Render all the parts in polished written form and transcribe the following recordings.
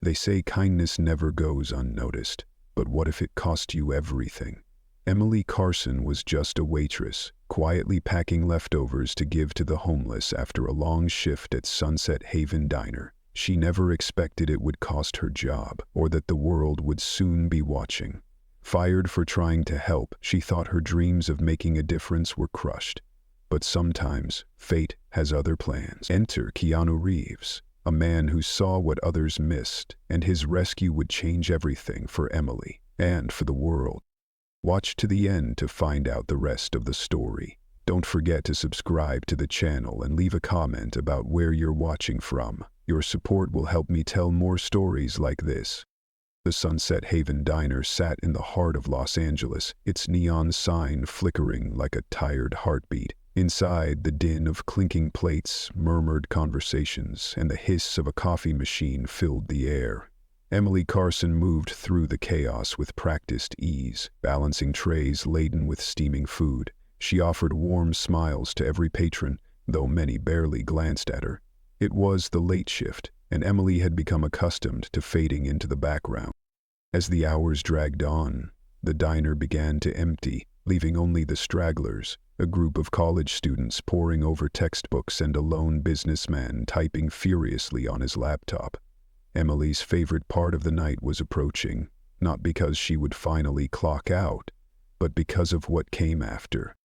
They say kindness never goes unnoticed, but what if it cost you everything? Emily Carson was just a waitress, quietly packing leftovers to give to the homeless after a long shift at Sunset Haven Diner. She never expected it would cost her job, or that the world would soon be watching. Fired for trying to help, she thought her dreams of making a difference were crushed. But sometimes, fate has other plans. Enter Keanu Reeves, a man who saw what others missed, and his rescue would change everything for Emily, and for the world. Watch to the end to find out the rest of the story. Don't forget to subscribe to the channel and leave a comment about where you're watching from. Your support will help me tell more stories like this. The Sunset Haven Diner sat in the heart of Los Angeles, its neon sign flickering like a tired heartbeat. Inside, the din of clinking plates, murmured conversations, and the hiss of a coffee machine filled the air. Emily Carson moved through the chaos with practiced ease, balancing trays laden with steaming food. She offered warm smiles to every patron, though many barely glanced at her. It was the late shift, and Emily had become accustomed to fading into the background. As the hours dragged on, the diner began to empty, leaving only the stragglers, a group of college students poring over textbooks and a lone businessman typing furiously on his laptop. Emily's favorite part of the night was approaching, not because she would finally clock out, but because of what came after.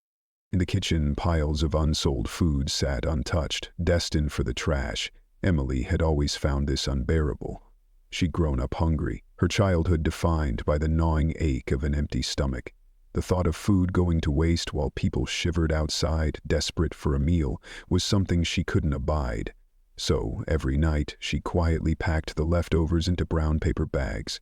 In the kitchen, piles of unsold food sat untouched, destined for the trash. Emily had always found this unbearable. She'd grown up hungry, her childhood defined by the gnawing ache of an empty stomach. The thought of food going to waste while people shivered outside, desperate for a meal, was something she couldn't abide. So, every night, she quietly packed the leftovers into brown paper bags.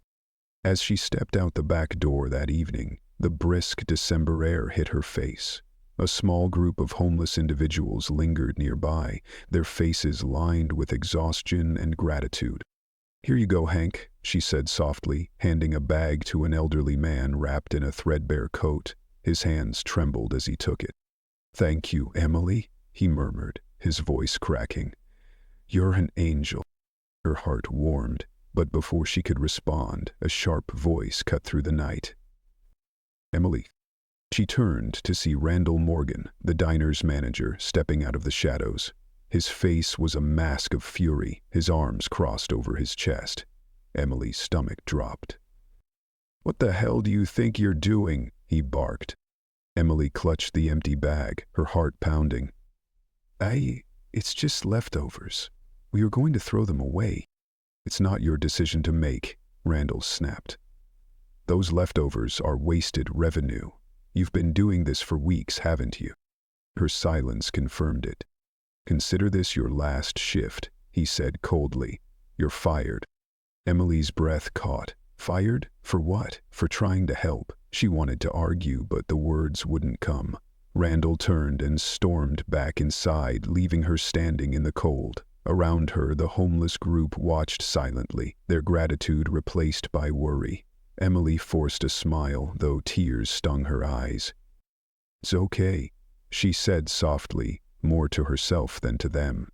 As she stepped out the back door that evening, the brisk December air hit her face. A small group of homeless individuals lingered nearby, their faces lined with exhaustion and gratitude. "Here you go, Hank," she said softly, handing a bag to an elderly man wrapped in a threadbare coat. His hands trembled as he took it. "Thank you, Emily," he murmured, his voice cracking. "You're an angel." Her heart warmed, but before she could respond, a sharp voice cut through the night. "Emily." She turned to see Randall Morgan, the diner's manager, stepping out of the shadows. His face was a mask of fury, his arms crossed over his chest. Emily's stomach dropped. "What the hell do you think you're doing?" he barked. Emily clutched the empty bag, her heart pounding. It's just leftovers. We were going to throw them away." "It's not your decision to make," Randall snapped. "Those leftovers are wasted revenue. You've been doing this for weeks, haven't you?" Her silence confirmed it. "Consider this your last shift," he said coldly. "You're fired." Emily's breath caught. Fired? For what? For trying to help. She wanted to argue, but the words wouldn't come. Randall turned and stormed back inside, leaving her standing in the cold. Around her, the homeless group watched silently, their gratitude replaced by worry. Emily forced a smile, though tears stung her eyes. "It's okay," she said softly, more to herself than to them.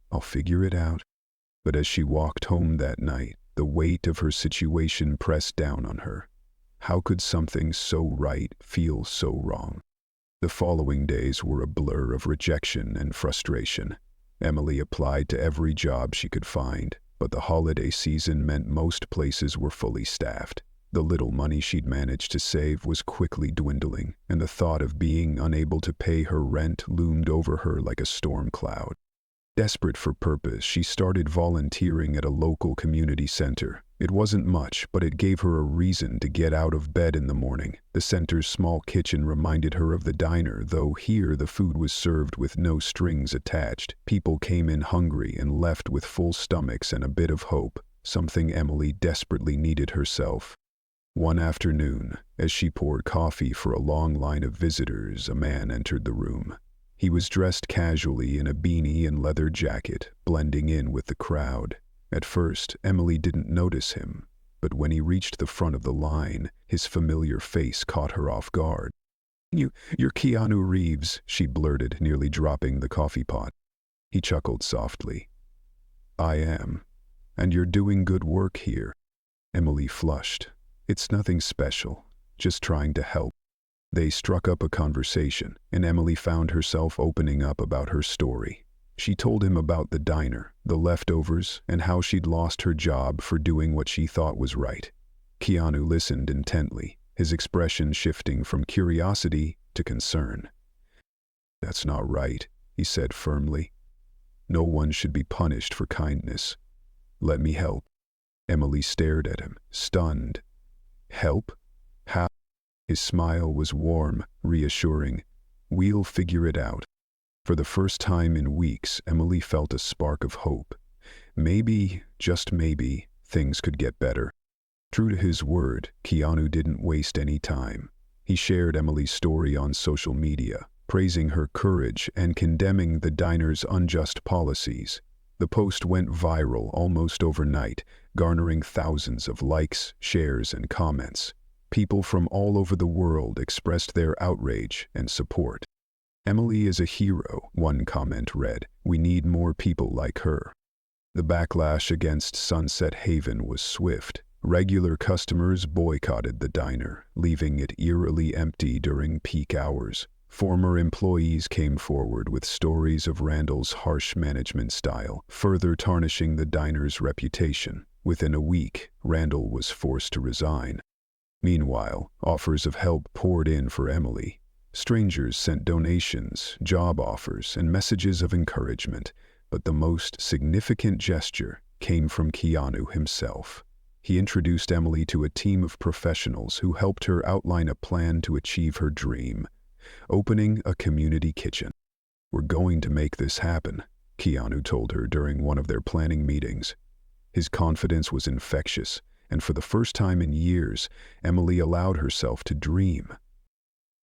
"I'll figure it out." But as she walked home that night, the weight of her situation pressed down on her. How could something so right feel so wrong? The following days were a blur of rejection and frustration. Emily applied to every job she could find, but the holiday season meant most places were fully staffed. The little money she'd managed to save was quickly dwindling, and the thought of being unable to pay her rent loomed over her like a storm cloud. Desperate for purpose, she started volunteering at a local community center. It wasn't much, but it gave her a reason to get out of bed in the morning. The center's small kitchen reminded her of the diner, though here the food was served with no strings attached. People came in hungry and left with full stomachs and a bit of hope, something Emily desperately needed herself. One afternoon, as she poured coffee for a long line of visitors, a man entered the room. He was dressed casually in a beanie and leather jacket, blending in with the crowd. At first, Emily didn't notice him, but when he reached the front of the line, his familiar face caught her off guard. You're Keanu Reeves," she blurted, nearly dropping the coffee pot. He chuckled softly. "I am." And you're doing good work here." Emily flushed. "It's nothing special, just trying to help." They struck up a conversation, and Emily found herself opening up about her story. She told him about the diner, the leftovers, and how she'd lost her job for doing what she thought was right. Keanu listened intently, his expression shifting from curiosity to concern. "That's not right," he said firmly. "No one should be punished for kindness. Let me help." Emily stared at him, stunned. "Help? How?" His smile was warm, reassuring. "We'll figure it out." For the first time in weeks, Emily felt a spark of hope. Maybe, just maybe, things could get better. True to his word, Keanu didn't waste any time. He shared Emily's story on social media, praising her courage and condemning the diner's unjust policies. The post went viral almost overnight, garnering thousands of likes, shares, and comments. People from all over the world expressed their outrage and support. "Emily is a hero," one comment read. "We need more people like her." The backlash against Sunset Haven was swift. Regular customers boycotted the diner, leaving it eerily empty during peak hours. Former employees came forward with stories of Randall's harsh management style, further tarnishing the diner's reputation. Within a week, Randall was forced to resign. Meanwhile, offers of help poured in for Emily. Strangers sent donations, job offers, and messages of encouragement, but the most significant gesture came from Keanu himself. He introduced Emily to a team of professionals who helped her outline a plan to achieve her dream: opening a community kitchen. "We're going to make this happen," Keanu told her during one of their planning meetings. His confidence was infectious, and for the first time in years, Emily allowed herself to dream.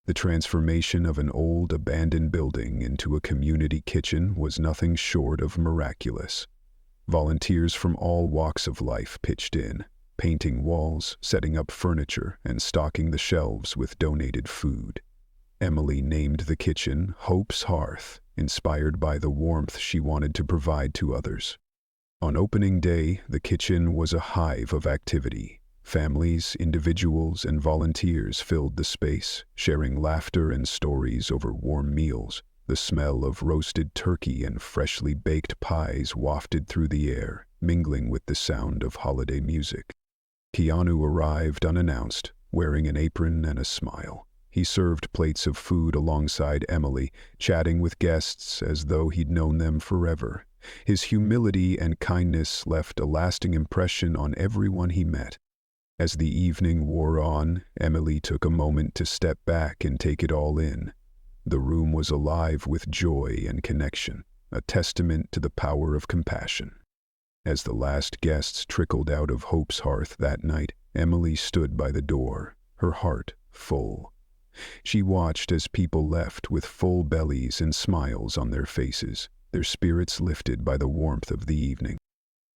The transformation of an old, abandoned building into a community kitchen was nothing short of miraculous. Volunteers from all walks of life pitched in, painting walls, setting up furniture, and stocking the shelves with donated food. Emily named the kitchen Hope's Hearth, inspired by the warmth she wanted to provide to others. On opening day, the kitchen was a hive of activity. Families, individuals, and volunteers filled the space, sharing laughter and stories over warm meals. The smell of roasted turkey and freshly baked pies wafted through the air, mingling with the sound of holiday music. Keanu arrived unannounced, wearing an apron and a smile. He served plates of food alongside Emily, chatting with guests as though he'd known them forever. His humility and kindness left a lasting impression on everyone he met. As the evening wore on, Emily took a moment to step back and take it all in. The room was alive with joy and connection, a testament to the power of compassion. As the last guests trickled out of Hope's Hearth that night, Emily stood by the door, her heart full. She watched as people left with full bellies and smiles on their faces, their spirits lifted by the warmth of the evening.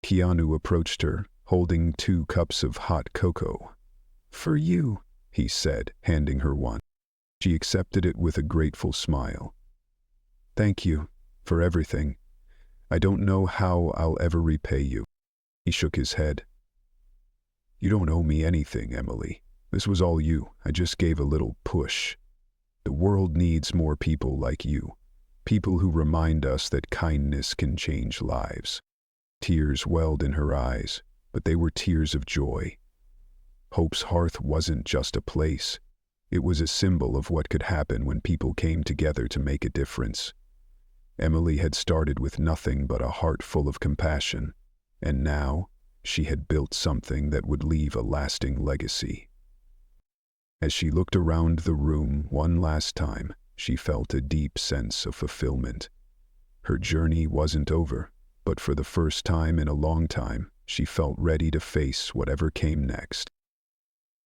Keanu approached her, holding 2 cups of hot cocoa. "For you," he said, handing her one. She accepted it with a grateful smile. "Thank you for everything. I don't know how I'll ever repay you." He shook his head. "You don't owe me anything, Emily. This was all you. I just gave a little push. The world needs more people like you. People who remind us that kindness can change lives." Tears welled in her eyes, but they were tears of joy. Hope's Hearth wasn't just a place. It was a symbol of what could happen when people came together to make a difference. Emily had started with nothing but a heart full of compassion, and now she had built something that would leave a lasting legacy. As she looked around the room one last time, she felt a deep sense of fulfillment. Her journey wasn't over, but for the first time in a long time, she felt ready to face whatever came next.